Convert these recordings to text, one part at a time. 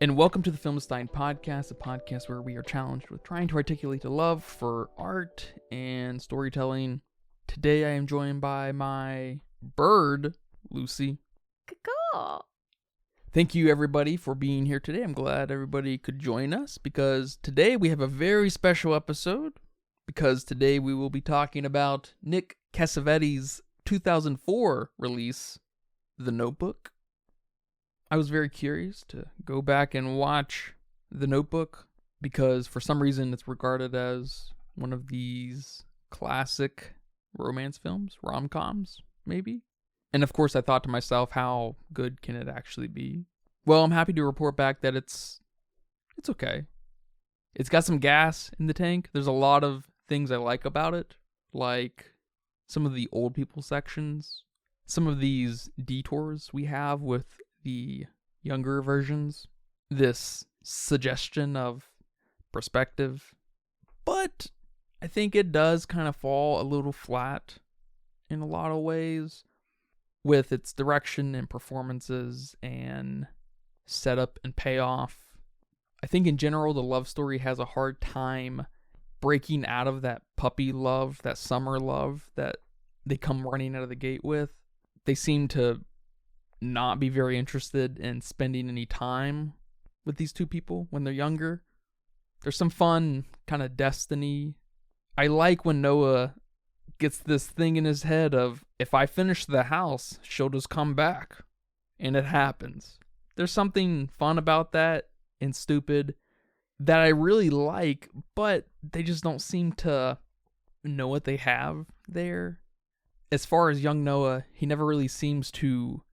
And welcome to the Filmstein Podcast, a podcast where we are challenged with trying to articulate a love for art and storytelling. Today I am joined by my bird, Lucy. Cool. Thank you everybody for being here today. I'm glad everybody could join us because today we have a very special episode because today we will be talking about Nick Cassavetes' 2004 release, The Notebook. I was very curious to go back and watch The Notebook because for some reason it's regarded as one of these classic romance films, rom-coms, maybe. And of course I thought to myself, how good can it actually be? Well, I'm happy to report back that it's okay. It's got some gas in the tank. There's a lot of things I like about it, like some of the old people sections, some of these detours we have with the younger versions, this suggestion of perspective, but I think it does kind of fall a little flat in a lot of ways with its direction and performances and setup and payoff. I think in general the love story has a hard time breaking out of that puppy love, that summer love that they come running out of the gate with. They seem to not be very interested in spending any time with these two people when they're younger. There's some fun kind of destiny. I like when Noah gets this thing in his head of, if I finish the house, she'll just come back. And it happens. There's something fun about that and stupid that I really like, but they just don't seem to know what they have there. As far as young Noah, he never really seems to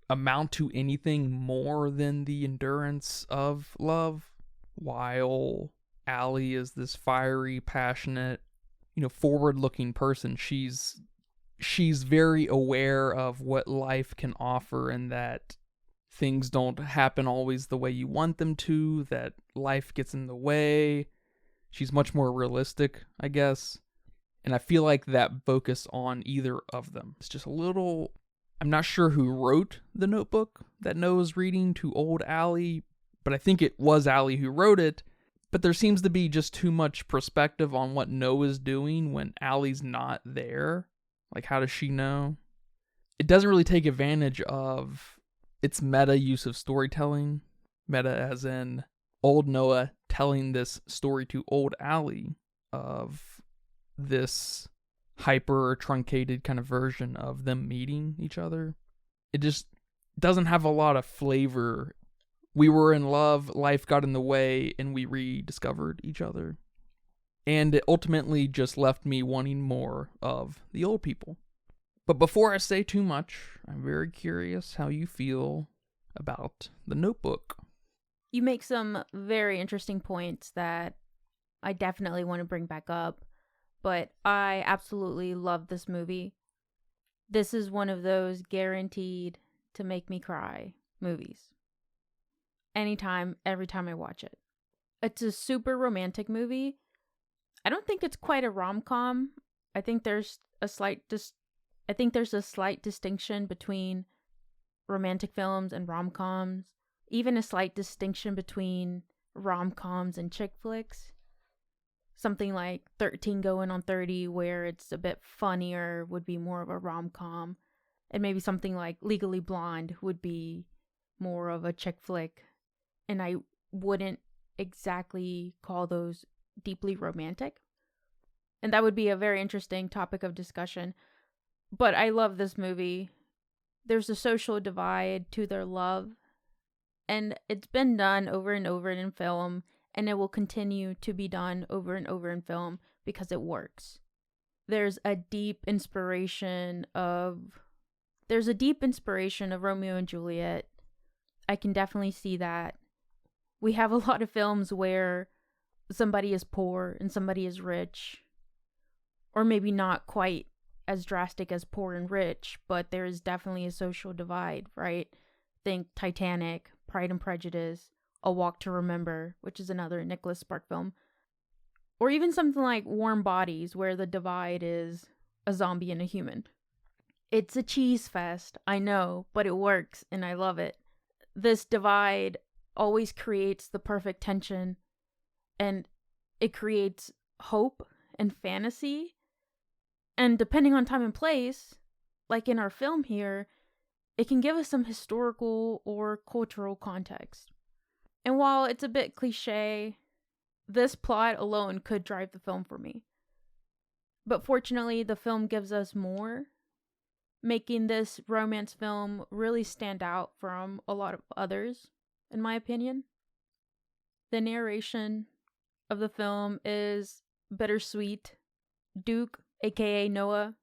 amount to anything more than the endurance of love, while Allie is this fiery, passionate, forward-looking person. She's very aware of what life can offer and that things don't happen always the way you want them to, that life gets in the way. She's much more realistic, I guess. And I feel like that focus on either of them is just a little... I'm not sure who wrote The Notebook that Noah's reading to old Allie, but I think it was Allie who wrote it. But there seems to be just too much perspective on what Noah's doing when Allie's not there. Like, how does she know? It doesn't really take advantage of its meta use of storytelling. Meta as in old Noah telling this story to old Allie of this hyper truncated kind of version of them meeting each other. It just doesn't have a lot of flavor. We were in love, life got in the way, and we rediscovered each other. And it ultimately just left me wanting more of the old people. But before I say too much, I'm very curious how you feel about The Notebook. You make some very interesting points that I definitely want to bring back up. But I absolutely love this movie. This is one of those guaranteed to make me cry movies. Anytime, every time I watch it. It's a super romantic movie. I don't think it's quite a rom-com. I think there's a slight distinction between romantic films and rom-coms. Even a slight distinction between rom-coms and chick flicks. Something like 13 Going on 30, where it's a bit funnier, would be more of a rom-com. And maybe something like Legally Blonde would be more of a chick flick. And I wouldn't exactly call those deeply romantic. And that would be a very interesting topic of discussion. But I love this movie. There's a social divide to their love. And it's been done over and over in film. And it will continue to be done over and over in film because it works. There's a deep inspiration of Romeo and Juliet. I can definitely see that. We have a lot of films where somebody is poor and somebody is rich. Or maybe not quite as drastic as poor and rich, but there is definitely a social divide, right? Think Titanic, Pride and Prejudice, A Walk to Remember, which is another Nicholas Spark film. Or even something like Warm Bodies, where the divide is a zombie and a human. It's a cheese fest, I know, but it works, and I love it. This divide always creates the perfect tension, and it creates hope and fantasy. And depending on time and place, like in our film here, it can give us some historical or cultural context. And while it's a bit cliche, this plot alone could drive the film for me. But fortunately, the film gives us more, making this romance film really stand out from a lot of others, in my opinion. The narration of the film is bittersweet. Duke, aka Noah,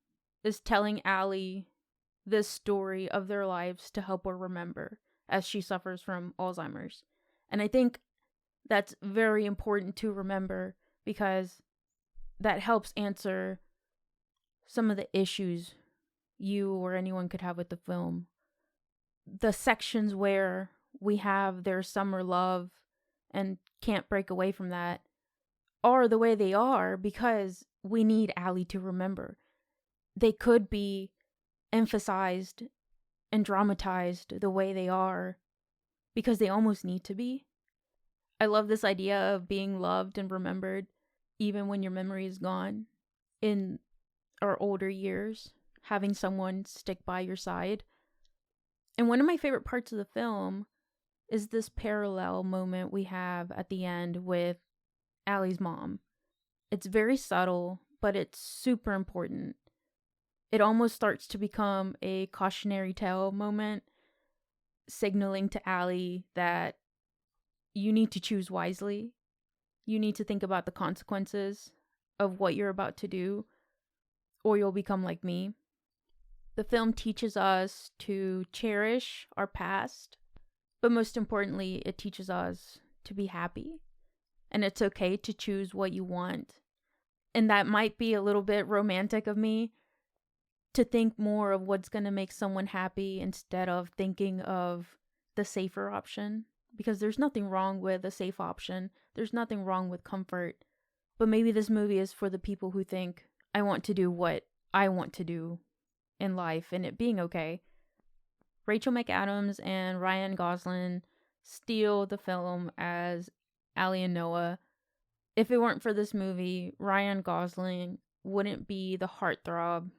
is telling Allie this story of their lives to help her remember as she suffers from Alzheimer's. And I think that's very important to remember because that helps answer some of the issues you or anyone could have with the film. The sections where we have their summer love and can't break away from that are the way they are because we need Allie to remember. They could be emphasized and dramatized the way they are because they almost need to be. I love this idea of being loved and remembered even when your memory is gone. In our older years, having someone stick by your side. And one of my favorite parts of the film is this parallel moment we have at the end with Allie's mom. It's very subtle, but it's super important. It almost starts to become a cautionary tale moment, signaling to Allie that you need to choose wisely. You need to think about the consequences of what you're about to do, or you'll become like me. The film teaches us to cherish our past, but most importantly, it teaches us to be happy. And it's okay to choose what you want. And that might be a little bit romantic of me, to think more of what's going to make someone happy instead of thinking of the safer option. Because there's nothing wrong with a safe option. There's nothing wrong with comfort. But maybe this movie is for the people who think, I want to do what I want to do in life and it being okay. Rachel McAdams and Ryan Gosling steal the film as Allie and Noah. If it weren't for this movie, Ryan Gosling wouldn't be the heartthrob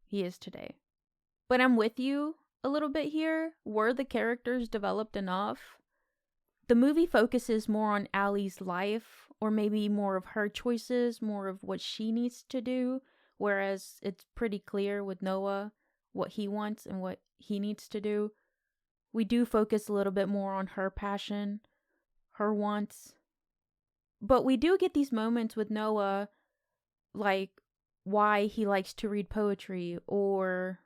he is today. But I'm with you a little bit here. Were the characters developed enough? The movie focuses more on Allie's life, or maybe more of her choices, more of what she needs to do, whereas it's pretty clear with Noah what he wants and what he needs to do. We do focus a little bit more on her passion, her wants. But we do get these moments with Noah, like why he likes to read poetry or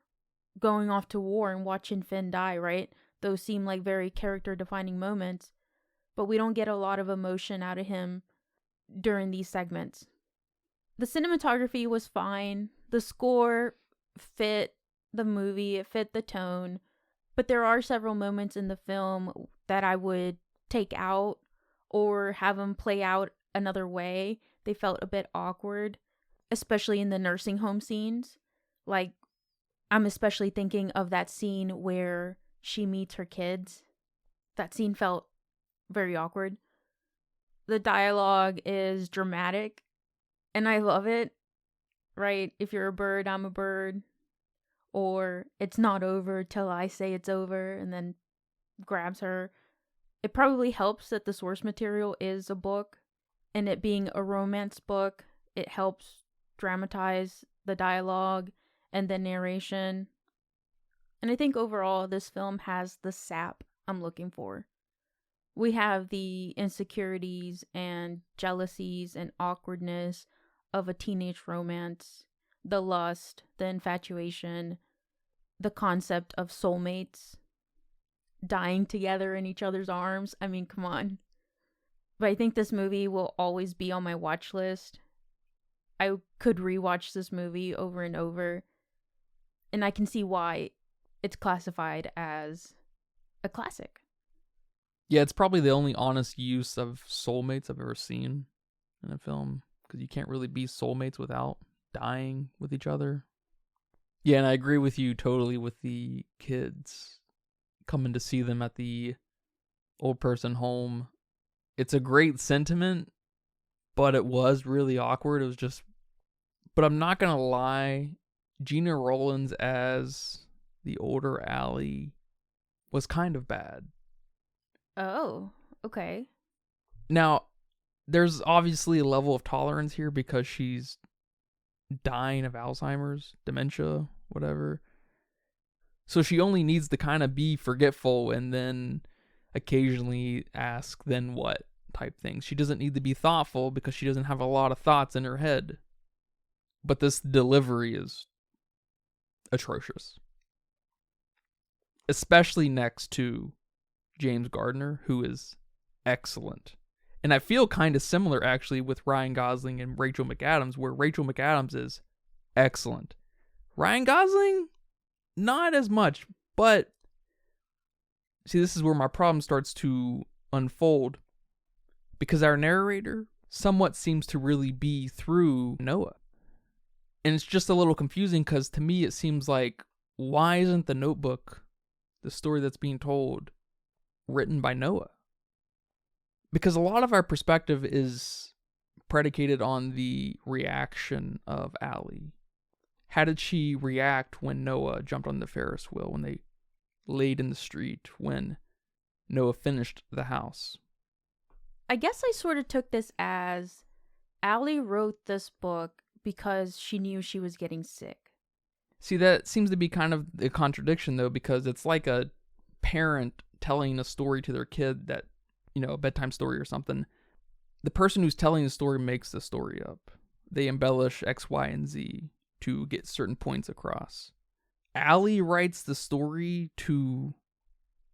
going off to war and watching Finn die, right? Those seem like very character-defining moments, but we don't get a lot of emotion out of him during these segments. The cinematography was fine. The score fit the movie. It fit the tone. But there are several moments in the film that I would take out or have them play out another way. They felt a bit awkward, especially in the nursing home scenes. Like, I'm especially thinking of that scene where she meets her kids. That scene felt very awkward. The dialogue is dramatic, and I love it, right? If you're a bird, I'm a bird. Or it's not over till I say it's over, and then grabs her. It probably helps that the source material is a book, and it being a romance book, it helps dramatize the dialogue and the narration. And I think overall, this film has the sap I'm looking for. We have the insecurities and jealousies and awkwardness of a teenage romance, the lust, the infatuation, the concept of soulmates, dying together in each other's arms. I mean, come on. But I think this movie will always be on my watch list. I could rewatch this movie over and over, and I can see why it's classified as a classic. Yeah, it's probably the only honest use of soulmates I've ever seen in a film, because you can't really be soulmates without dying with each other. Yeah, and I agree with you totally with the kids coming to see them at the old person home. It's a great sentiment, but it was really awkward. It was just, but I'm not going to lie. Gena Rowlands as the older Allie was kind of bad. Oh, okay. Now, there's obviously a level of tolerance here because she's dying of Alzheimer's, dementia, whatever. So she only needs to kind of be forgetful and then occasionally ask, then what type things. She doesn't need to be thoughtful because she doesn't have a lot of thoughts in her head. But this delivery is atrocious. Especially next to James Gardner, who is excellent. And I feel kind of similar, actually, with Ryan Gosling and Rachel McAdams, where Rachel McAdams is excellent. Ryan Gosling, not as much, but see, this is where my problem starts to unfold. Because our narrator somewhat seems to really be through Noah. And it's just a little confusing because to me it seems like, why isn't The Notebook, the story that's being told, written by Noah? Because a lot of our perspective is predicated on the reaction of Allie. How did she react when Noah jumped on the Ferris wheel, when they laid in the street, when Noah finished the house? I guess I sort of took this as Allie wrote this book because she knew she was getting sick. See, that seems to be kind of a contradiction, though, because it's like a parent telling a story to their kid that, a bedtime story or something. The person who's telling the story makes the story up. They embellish X, Y, and Z to get certain points across. Allie writes the story to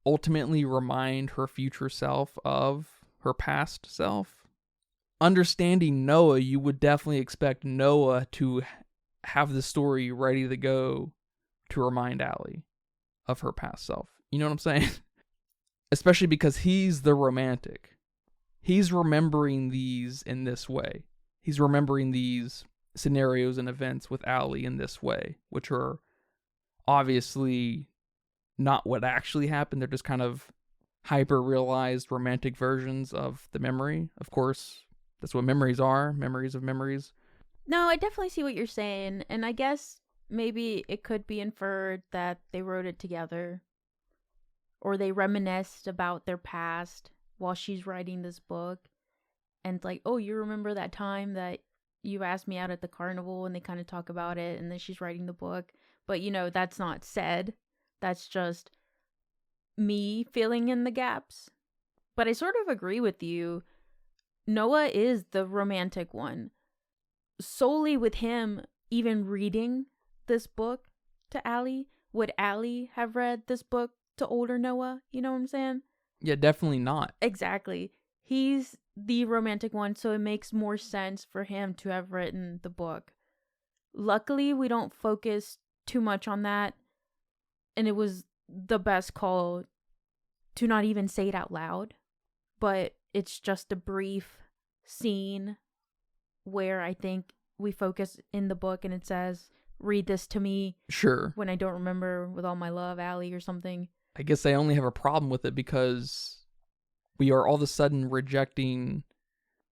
ultimately remind her future self of her past self. Understanding Noah, you would definitely expect Noah to have the story ready to go to remind Allie of her past self. You know what I'm saying? Especially because he's the romantic. He's remembering these in this way. He's remembering these scenarios and events with Allie in this way, which are obviously not what actually happened. They're just kind of hyper-realized romantic versions of the memory. Of course, that's what memories are, memories of memories. No, I definitely see what you're saying, and I guess maybe it could be inferred that they wrote it together, or they reminisced about their past while she's writing this book, and it's like, oh, you remember that time that you asked me out at the carnival, and they kind of talk about it, and then she's writing the book, but that's not said. That's just me filling in the gaps. But I sort of agree with you. Noah is the romantic one. Solely with him even reading this book to Allie, would Allie have read this book to older Noah? You know what I'm saying? Yeah, definitely not. Exactly. He's the romantic one, so it makes more sense for him to have written the book. Luckily, we don't focus too much on that, and it was the best call to not even say it out loud, but it's just a brief scene where I think we focus in the book and it says, read this to me. Sure. When I don't remember, with all my love, Allie, or something. I guess I only have a problem with it because we are all of a sudden rejecting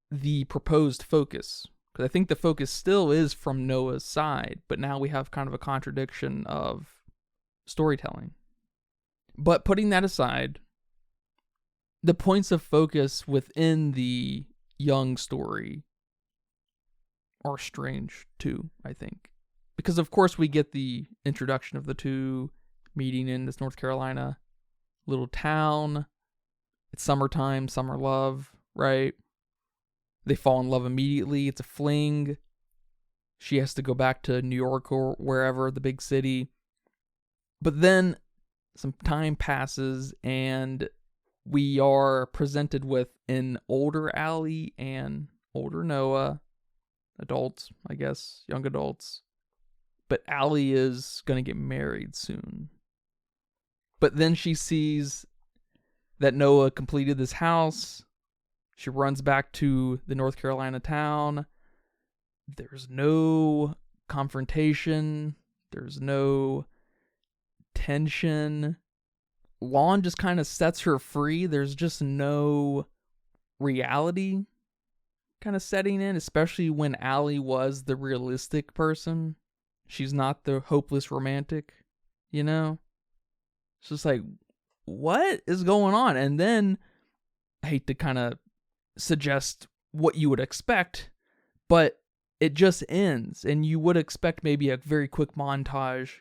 the proposed focus. Because I think the focus still is from Noah's side, but now we have kind of a contradiction of storytelling. But putting that aside, the points of focus within the young story are strange too, I think. Because of course we get the introduction of the two meeting in this North Carolina little town. It's summertime, summer love, right? They fall in love immediately. It's a fling. She has to go back to New York or wherever, the big city. But then some time passes and we are presented with an older Allie and older Noah. Adults, I guess, young adults. But Allie is going to get married soon. But then she sees that Noah completed this house. She runs back to the North Carolina town. There's no confrontation. There's no tension. Lon just kind of sets her free. There's just no reality kind of setting in, especially when Allie was the realistic person. She's not the hopeless romantic, you know? It's just like, what is going on? And then, I hate to kind of suggest what you would expect, but it just ends, and you would expect maybe a very quick montage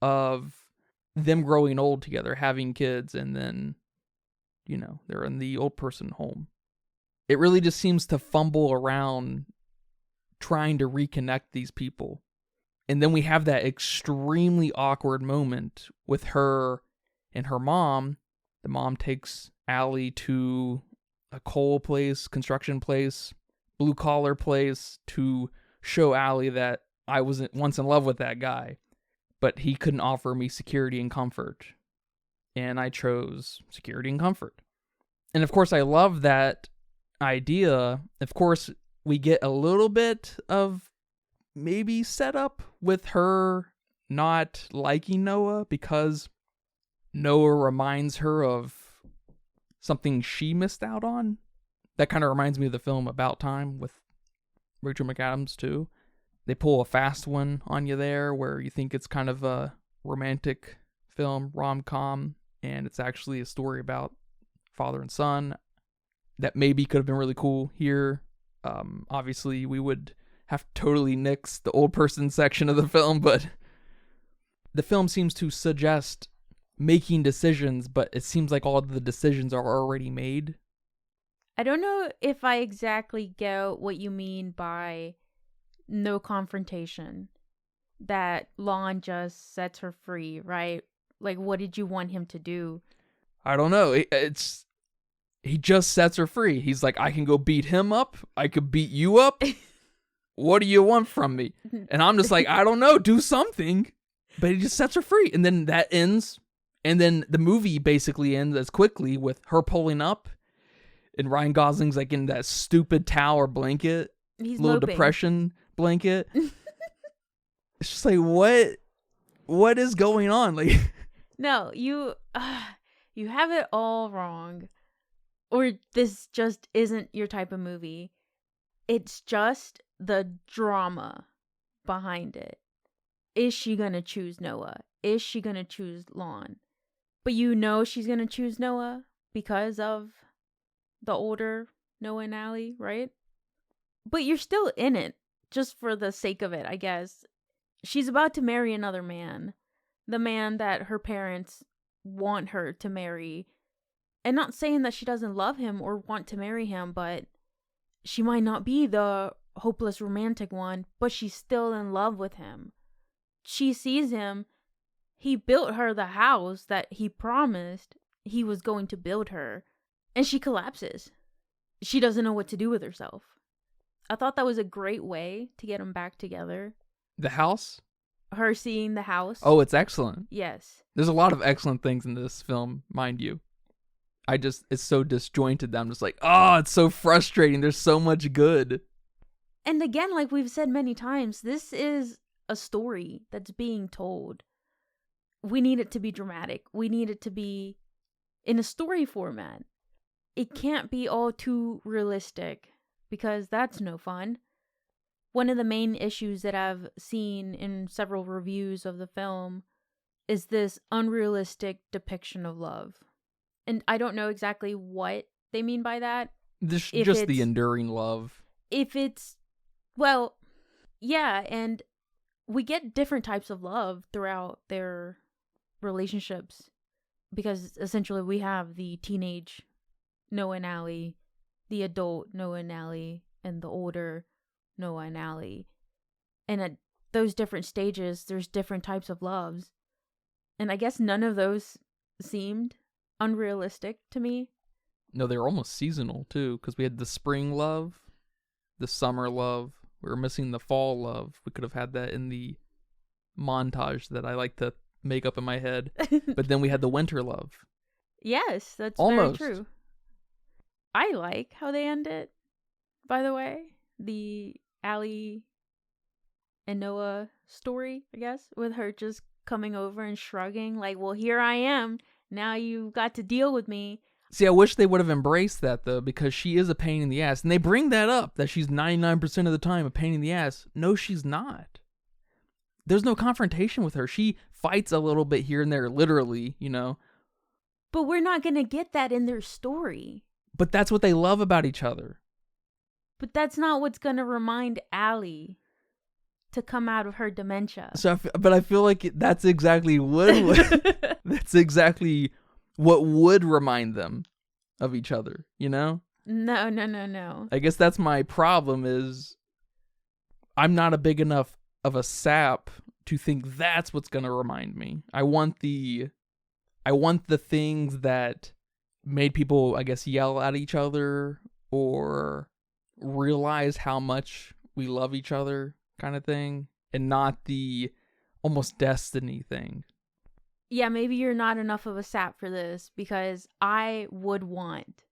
of them growing old together, having kids, and then, they're in the old person home. It really just seems to fumble around trying to reconnect these people. And then we have that extremely awkward moment with her and her mom. The mom takes Allie to a coal place, construction place, blue collar place to show Allie that I was once in love with that guy, but he couldn't offer me security and comfort. And I chose security and comfort. And of course, I love that idea. Of course, we get a little bit of maybe setup with her not liking Noah because Noah reminds her of something she missed out on. That kind of reminds me of the film About Time with Rachel McAdams too. They pull a fast one on you there where you think it's kind of a romantic film, rom-com, and it's actually a story about father and son that maybe could have been really cool here. Obviously, we would have totally nixed the old person section of the film, but the film seems to suggest making decisions, but it seems like all of the decisions are already made. I don't know if I exactly get what you mean by no confrontation. That Lon just sets her free, right? Like, what did you want him to do? I don't know. He just sets her free. He's like, I can go beat him up. I could beat you up. What do you want from me? And I'm just like, I don't know. Do something. But he just sets her free. And then that ends. And then the movie basically ends as quickly with her pulling up. And Ryan Gosling's like in that stupid tower blanket. He's little moping. Depression blanket. It's just like, what is going on? Like, no, you have it all wrong. Or this just isn't your type of movie. It's just the drama behind it. Is she gonna choose Noah? Is she gonna choose Lon? But you know she's gonna choose Noah because of the older Noah and Allie, right? But you're still in it just for the sake of it, I guess. She's about to marry another man. The man that her parents want her to marry. And not saying that she doesn't love him or want to marry him, but she might not be the hopeless romantic one, but she's still in love with him. She sees him. He built her the house that he promised he was going to build her. And she collapses. She doesn't know what to do with herself. I thought that was a great way to get them back together. the house? Her seeing the house. Oh, it's excellent. Yes. There's a lot of excellent things in this film, mind you. It's so disjointed that I'm just like, oh, it's so frustrating. There's so much good. And again, like we've said many times, this is a story that's being told. We need it to be dramatic. We need it to be in a story format. It can't be all too realistic because that's no fun. One of the main issues that I've seen in several reviews of the film is this unrealistic depiction of love. And I don't know exactly what they mean by that. Just the enduring love. Well, yeah, and we get different types of love throughout their relationships because essentially we have the teenage Noah and Allie, the adult Noah and Allie, and the older Noah and Allie. And at those different stages, there's different types of loves. And I guess none of those seemed unrealistic to me. No, they were almost seasonal too, because we had the spring love, the summer love. We were missing the fall love. We could have had that in the montage that I like to make up in my head. But then we had the winter love. Yes, that's almost very true. I like how they end it, by the way. The Allie and Noah story, I guess, with her just coming over and shrugging like, well, here I am. now you've got to deal with me. See, I wish they would have embraced that, though, because she is a pain in the ass. And they bring that up, that she's 99% of the time a pain in the ass. No, she's not. There's no confrontation with her. She fights a little bit here and there, literally, you know. But we're not going to get that in their story. But that's what they love about each other. But that's not what's going to remind Allie to come out of her dementia. But I feel like that's exactly that's exactly what would remind them of each other, you know? No. I guess that's my problem is I'm not a big enough of a sap to think that's what's going to remind me. I want the things that made people, I guess, yell at each other or realize how much we love each other kind of thing, and not the almost destiny thing. Yeah, maybe you're not enough of a sap for this, because I would want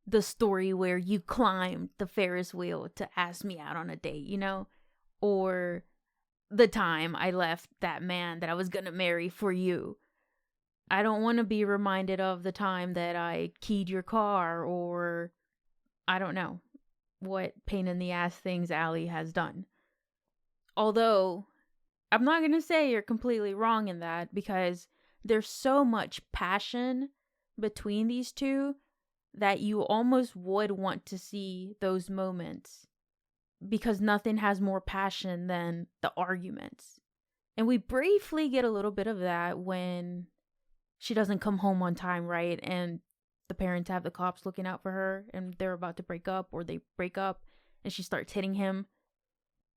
the story where you climbed the Ferris wheel to ask me out on a date, you know? Or the time I left that man that I was gonna marry for you. I don't want to be reminded of the time that I keyed your car, or I don't know what pain in the ass things Allie has done. Although, I'm not going to say you're completely wrong in that, because there's so much passion between these two that you almost would want to see those moments, because nothing has more passion than the arguments. And we briefly get a little bit of that when she doesn't come home on time, right? And the parents have the cops looking out for her, and they're about to break up, or they break up, and she starts hitting him.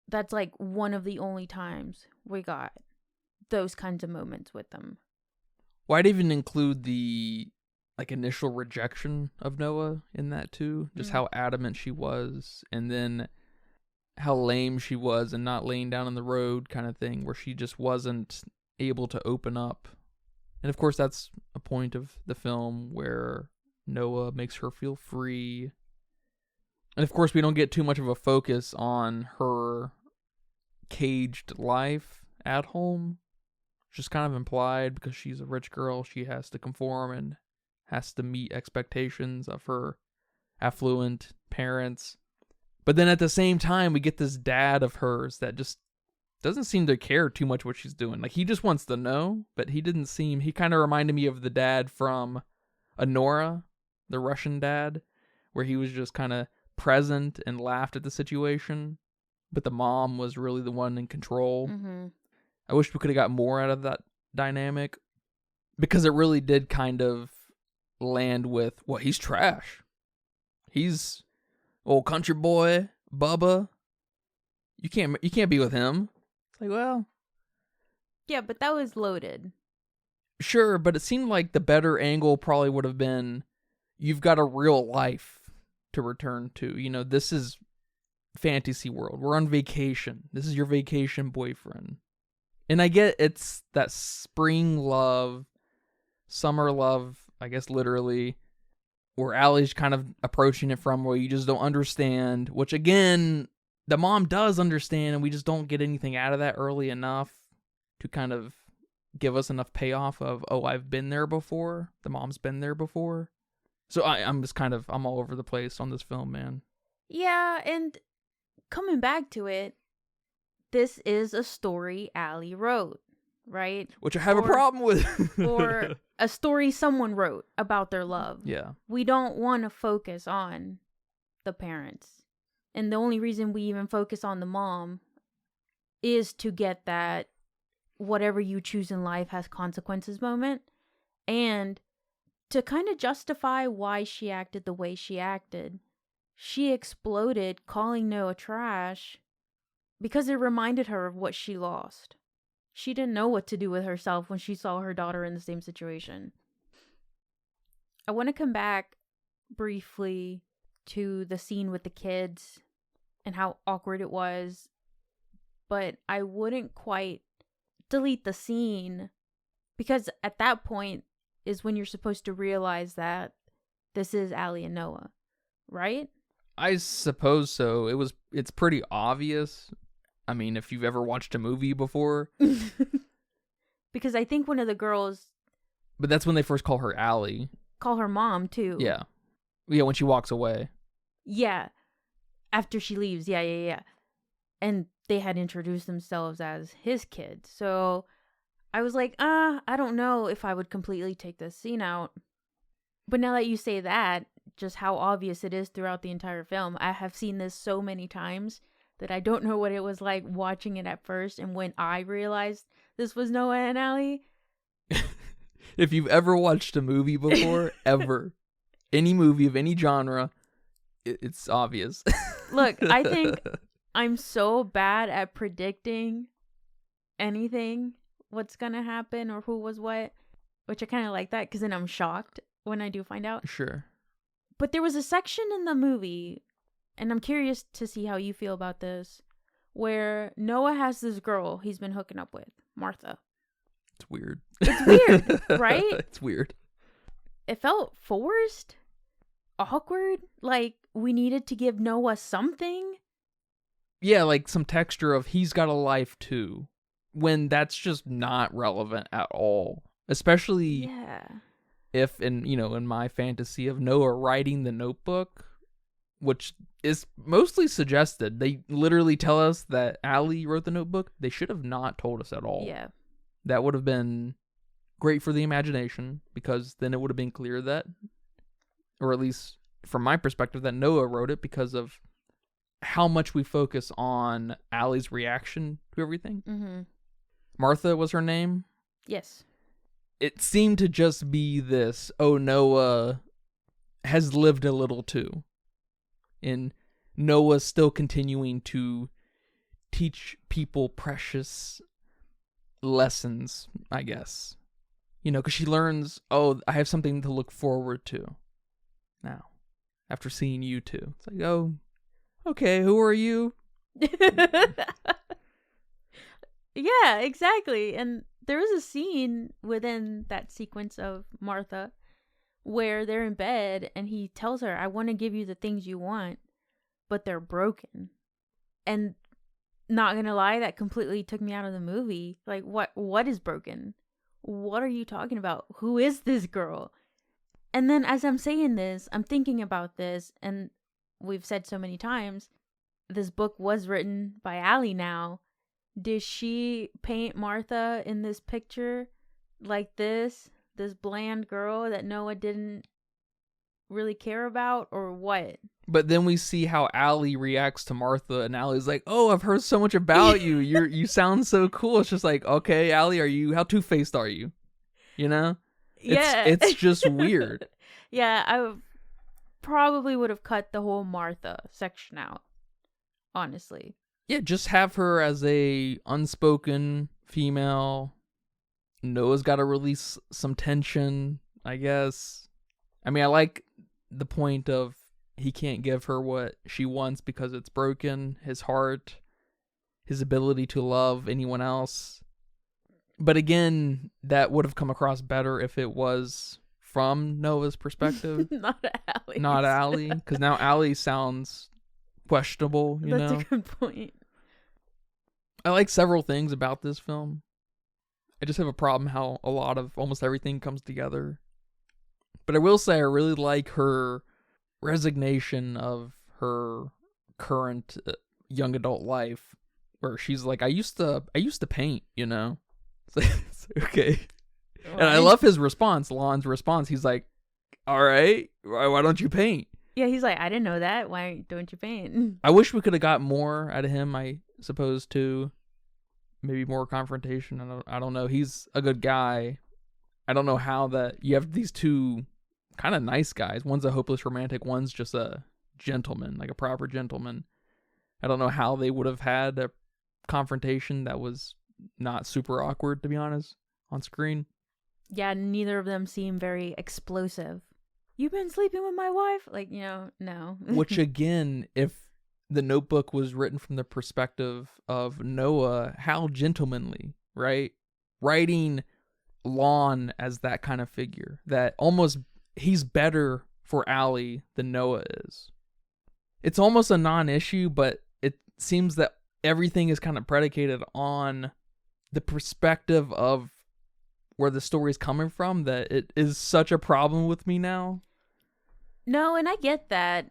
That's like one of the only times we got those kinds of moments with them. Why'd even include the initial rejection of Noah in that too? Just how adamant she was, and then how lame she was and not laying down in the road kind of thing, where she just wasn't able to open up. And of course that's a point of the film where Noah makes her feel free. And of course we don't get too much of a focus on her caged life at home. It's just kind of implied, because she's a rich girl, she has to conform and has to meet expectations of her affluent parents. But then at the same time, we get this dad of hers that just doesn't seem to care too much what she's doing. Like, he just wants to know, but he kind of reminded me of the dad from Anora, the Russian dad, where he was just kind of present and laughed at the situation, but the mom was really the one in control. Mm-hmm. I wish we could have got more out of that dynamic, because it really did kind of land with, well, he's trash. He's old country boy, Bubba. You can't be with him. It's like, well, yeah, but that was loaded. Sure, but it seemed like the better angle probably would have been, you've got a real life to return to. You know, this is fantasy world. We're on vacation. This is your vacation boyfriend. And I get it's that spring love, summer love, I guess literally, where Allie's kind of approaching it from where you just don't understand, which again, the mom does understand, and we just don't get anything out of that early enough to kind of give us enough payoff of, oh, I've been there before. The mom's been there before. So I'm all over the place on this film, man. Yeah, and coming back to it, this is a story Allie wrote, right? Which I have a problem with. Or a story someone wrote about their love. Yeah. We don't want to focus on the parents. And the only reason we even focus on the mom is to get that whatever you choose in life has consequences moment, and to kind of justify why she acted the way she acted. She exploded calling Noah trash because it reminded her of what she lost. She didn't know what to do with herself when she saw her daughter in the same situation. I want to come back briefly to the scene with the kids and how awkward it was, but I wouldn't quite delete the scene, because at that point is when you're supposed to realize that this is Allie and Noah, right? I suppose so. It's pretty obvious. I mean, if you've ever watched a movie before. Because I think one of the girls But that's when they first call her Allie. Call her mom, too. Yeah. Yeah, when she walks away. Yeah. After she leaves. Yeah. And they had introduced themselves as his kids. So I was like, I don't know if I would completely take this scene out. But now that you say that, just how obvious it is throughout the entire film, I have seen this so many times that I don't know what it was like watching it at first. And when I realized this was Noah and Allie. If you've ever watched a movie before, ever, any movie of any genre, it's obvious. Look, I think I'm so bad at predicting anything, what's gonna happen or who was what, which I kind of like that because then I'm shocked when I do find out. Sure. But there was a section in the movie, and I'm curious to see how you feel about this, where Noah has this girl he's been hooking up with, Martha. It's weird. It's weird, right? It's weird. It felt forced, awkward, like we needed to give Noah something. Yeah, like some texture of he's got a life too, when that's just not relevant at all. Especially if in my fantasy of Noah writing the Notebook, which is mostly suggested. They literally tell us that Allie wrote the Notebook. They should have not told us at all. Yeah. That would have been great for the imagination, because then it would have been clear that, or at least from my perspective, that Noah wrote it because of how much we focus on Allie's reaction to everything. Mm-hmm. Martha was her name? Yes. It seemed to just be this, Noah has lived a little too. And Noah's still continuing to teach people lessons, I guess. Because she learns, I have something to look forward to now, after seeing you two. It's like, okay, who are you? Yeah, exactly. And there is a scene within that sequence of Martha where they're in bed and he tells her, I want to give you the things you want, but they're broken. And not gonna lie, that completely took me out of the movie. Like, what is broken? What are you talking about? Who is this girl? And then as I'm saying this, I'm thinking about this, and we've said so many times, this book was written by Allie now. Did she paint Martha in this picture like this bland girl that Noah didn't really care about, or what? But then we see how Allie reacts to Martha, and Allie's like, I've heard so much about you. You sound so cool. It's just like, okay, Allie, how two-faced are you? It's just weird. Yeah, I probably would have cut the whole Martha section out, honestly. Yeah, just have her as a unspoken female. Noah's got to release some tension, I guess. I mean, I like the point of he can't give her what she wants because it's broken, his heart, his ability to love anyone else. But again, that would have come across better if it was from Noah's perspective. Not Allie. Not Allie, because now Allie sounds questionable, That's a good point. I like several things about this film. I just have a problem how a lot of almost everything comes together. But I will say I really like her resignation of her current young adult life, where she's like, I used to paint, It's okay. Right. And I love his response, Lon's response. He's like, all right, why don't you paint? Yeah, he's like, I didn't know that. Why don't you paint? I wish we could have got more out of him, I suppose, too. Maybe more confrontation. I don't know. He's a good guy. I don't know how that you have these two kind of nice guys. One's a hopeless romantic. One's just a gentleman, like a proper gentleman. I don't know how they would have had a confrontation that was not super awkward, to be honest, on screen. Yeah, neither of them seem very explosive. You've been sleeping with my wife? Like, no. Which, again, if the Notebook was written from the perspective of Noah, how gentlemanly, right? Writing Lon as that kind of figure, that almost he's better for Allie than Noah is. It's almost a non-issue, but it seems that everything is kind of predicated on the perspective of where the story's coming from that it is such a problem with me now. No, and I get that.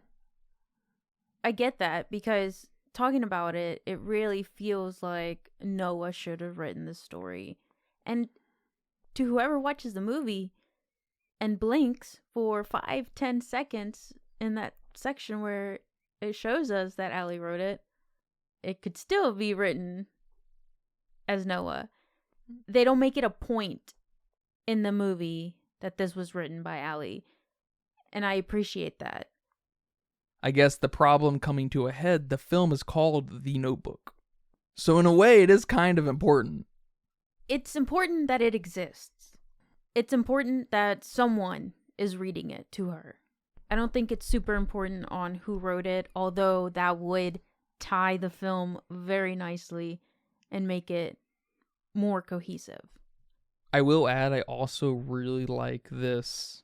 Because talking about it, it really feels like Noah should have written the story. And to whoever watches the movie and blinks for 5-10 seconds in that section where it shows us that Allie wrote it, it could still be written as Noah. They don't make it a point in the movie that this was written by Allie. And I appreciate that. I guess the problem coming to a head, the film is called The Notebook. So in a way, it is kind of important. It's important that it exists. It's important that someone is reading it to her. I don't think it's super important on who wrote it, although that would tie the film very nicely and make it more cohesive. I will add, I also really like this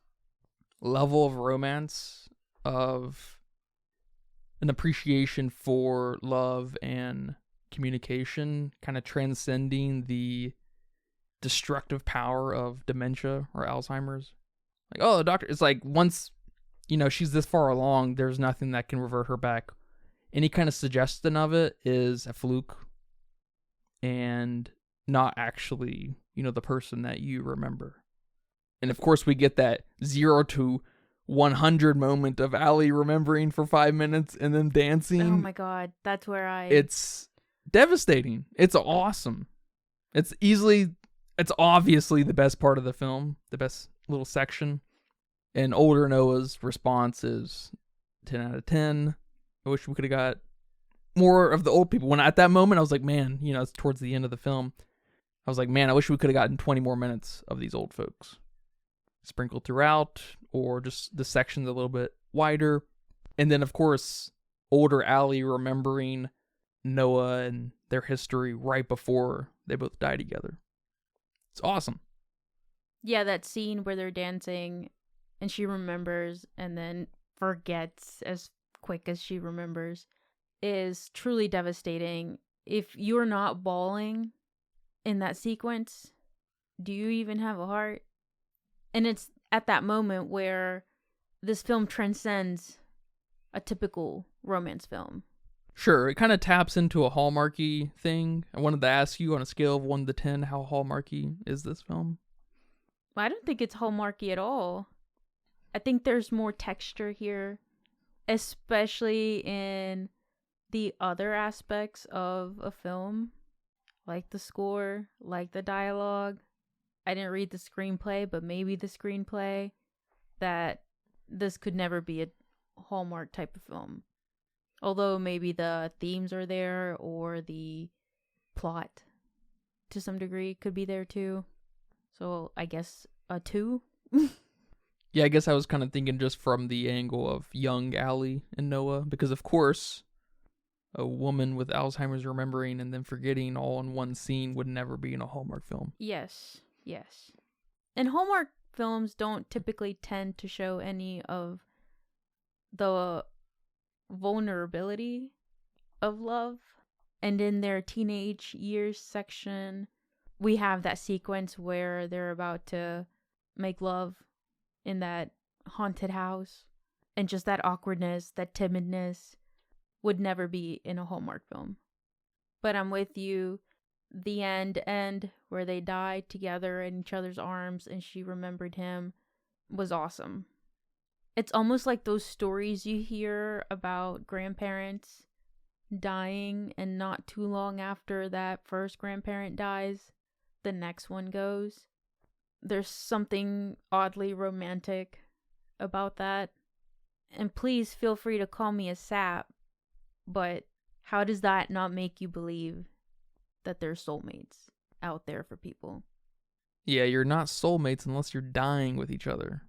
level of romance, of an appreciation for love and communication, kind of transcending the destructive power of dementia or Alzheimer's. Like, oh, the doctor, it's like once, she's this far along, there's nothing that can revert her back. Any kind of suggestion of it is a fluke and not actually, the person that you remember. And of course, we get that 0 to 100 moment of Allie remembering for 5 minutes and then dancing. Oh my God, that's where It's devastating. It's awesome. It's obviously the best part of the film, the best little section. And older Noah's response is 10 out of 10. I wish we could have got more of the old people. When at that moment, I was like, man, it's towards the end of the film. I was like, man, I wish we could have gotten 20 more minutes of these old folks sprinkled throughout, or just the sections a little bit wider. And then, of course, older Allie remembering Noah and their history right before they both die together. It's awesome. Yeah, that scene where they're dancing and she remembers and then forgets as quick as she remembers is truly devastating. If you're not bawling in that sequence, do you even have a heart? And it's at that moment where this film transcends a typical romance film. Sure, it kind of taps into a Hallmarky thing. I wanted to ask you, on a scale of 1 to 10, how Hallmarky is this film? I don't think it's Hallmarky at all. I think there's more texture here, especially in the other aspects of a film, like the score, like the dialogue. I didn't read the screenplay, but maybe the screenplay, that this could never be a Hallmark type of film. Although maybe the themes are there, or the plot to some degree could be there too. So I guess a 2. Yeah, I guess I was kind of thinking just from the angle of young Allie and Noah, because of course, a woman with Alzheimer's remembering and then forgetting all in one scene would never be in a Hallmark film. Yes. And Hallmark films don't typically tend to show any of the vulnerability of love. And in their teenage years section, we have that sequence where they're about to make love in that haunted house. And just that awkwardness, that timidness would never be in a Hallmark film. But I'm with you. The end where they died together in each other's arms and she remembered him was awesome. It's almost like those stories you hear about grandparents dying, and not too long after that first grandparent dies, the next one goes. There's something oddly romantic about that. And please feel free to call me a sap, but how does that not make you believe that there's soulmates out there for people? Yeah, you're not soulmates unless you're dying with each other.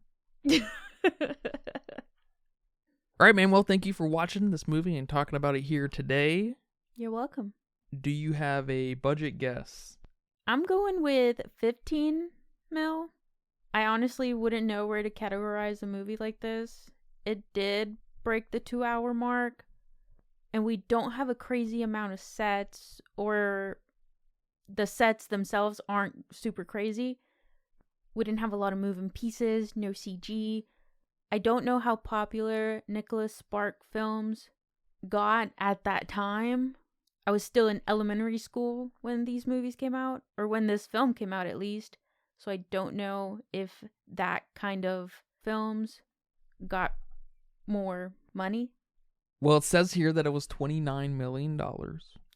All right, man. Well, thank you for watching this movie and talking about it here today. You're welcome. Do you have a budget guess? I'm going with 15 mil. I honestly wouldn't know where to categorize a movie like this. It did break the 2-hour mark, and we don't have a crazy amount of sets, or the sets themselves aren't super crazy. We didn't have a lot of moving pieces, no CG. I don't know how popular Nicholas Spark films got at that time. I was still in elementary school when these movies came out, or when this film came out at least. So I don't know if that kind of films got more money. Well, it says here that it was $29 million.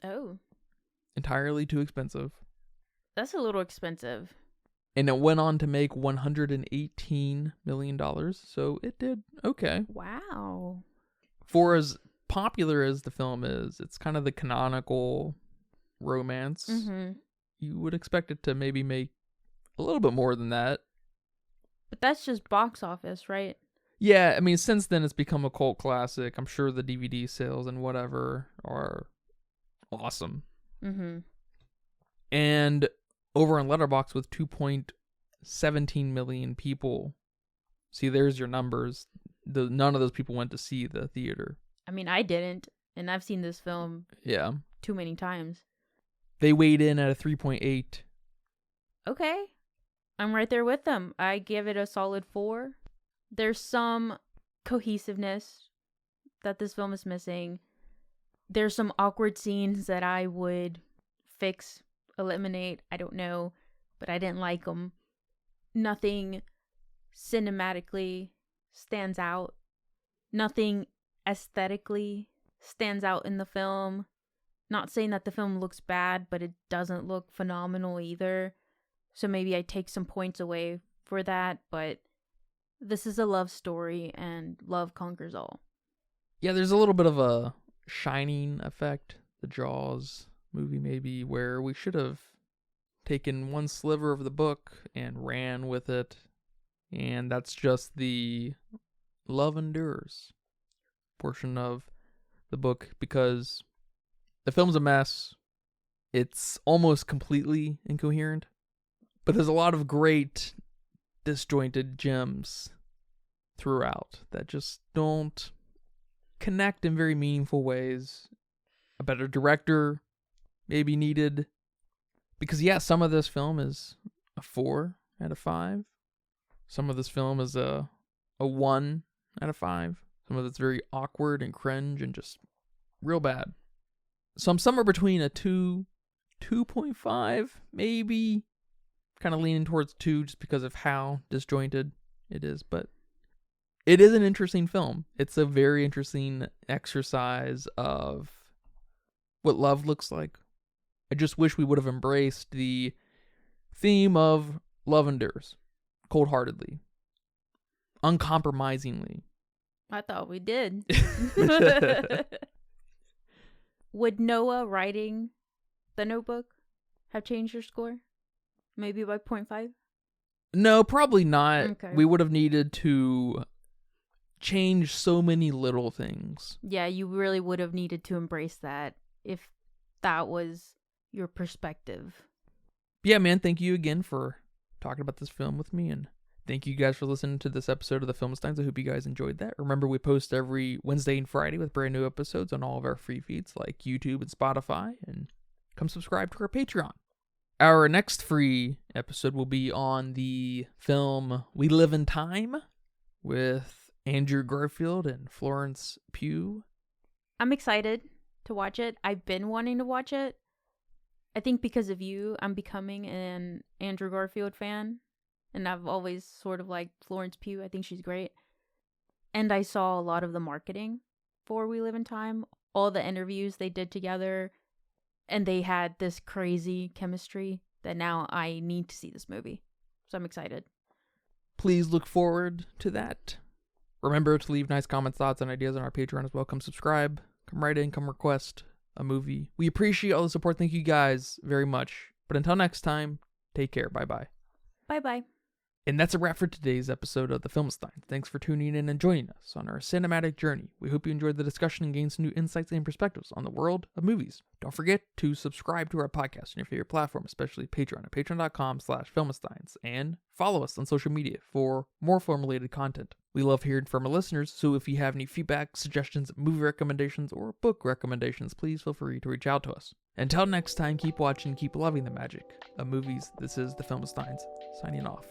Oh. Entirely too expensive. That's a little expensive. And it went on to make $118 million, so it did okay. Wow. For as popular as the film is, it's kind of the canonical romance. Mm-hmm. You would expect it to maybe make a little bit more than that. But that's just box office, right? Yeah, I mean, since then it's become a cult classic. I'm sure the DVD sales and whatever are awesome. Mm-hmm. And over on Letterboxd with 2.17 million people. See, there's your numbers. None of those people went to see the theater. I mean, I didn't, and I've seen this film too many times. They weighed in at a 3.8. Okay. I'm right there with them. I give it a solid 4. There's some cohesiveness that this film is missing. There's some awkward scenes that I would fix, eliminate, I don't know, but I didn't like them. Nothing cinematically stands out. Nothing aesthetically stands out in the film. Not saying that the film looks bad, but it doesn't look phenomenal either. So maybe I take some points away for that, but this is a love story and love conquers all. Yeah, there's a little bit of a Shining effect, the Jaws movie maybe, where we should have taken one sliver of the book and ran with it, and that's just the love endures portion of the book, because the film's a mess. It's almost completely incoherent, but there's a lot of great disjointed gems throughout that just don't connect in very meaningful ways. A better director maybe needed, because some of this film is a 4 out of 5. Some of this film is a 1 out of 5. Some of it's very awkward and cringe and just real bad. So I'm somewhere between a 2, 2.5, maybe. Kind of leaning towards 2 just because of how disjointed it is. But it is an interesting film. It's a very interesting exercise of what love looks like. I just wish we would have embraced the theme of love endures, cold-heartedly, uncompromisingly. I thought we did. Would Noah writing The Notebook have changed your score? Maybe by 0.5? No, probably not. Okay. We would have needed to change so many little things. Yeah, you really would have needed to embrace that if that was your perspective. Yeah, man, thank you again for talking about this film with me, and thank you guys for listening to this episode of the Filmsteins. I hope you guys enjoyed that. Remember, we post every Wednesday and Friday with brand new episodes on all of our free feeds like YouTube and Spotify, and come subscribe to our Patreon. Our next free episode will be on the film We Live in Time with Andrew Garfield and Florence Pugh. I'm excited to watch it. I've been wanting to watch it. I think because of you, I'm becoming an Andrew Garfield fan. And I've always sort of liked Florence Pugh. I think she's great. And I saw a lot of the marketing for We Live in Time. All the interviews they did together. And they had this crazy chemistry that now I need to see this movie. So I'm excited. Please look forward to that. Remember to leave nice comments, thoughts, and ideas on our Patreon as well. Come subscribe. Come write in. Come request a movie. We appreciate all the support. Thank you guys very much. But until next time, take care. Bye-bye. Bye-bye. And that's a wrap for today's episode of The Filmsteins. Thanks for tuning in and joining us on our cinematic journey. We hope you enjoyed the discussion and gained some new insights and perspectives on the world of movies. Don't forget to subscribe to our podcast on your favorite platform, especially Patreon at patreon.com/Filmsteins, and follow us on social media for more film-related content. We love hearing from our listeners, so if you have any feedback, suggestions, movie recommendations, or book recommendations, please feel free to reach out to us. Until next time, keep watching, keep loving the magic of movies. This is The Filmsteins, signing off.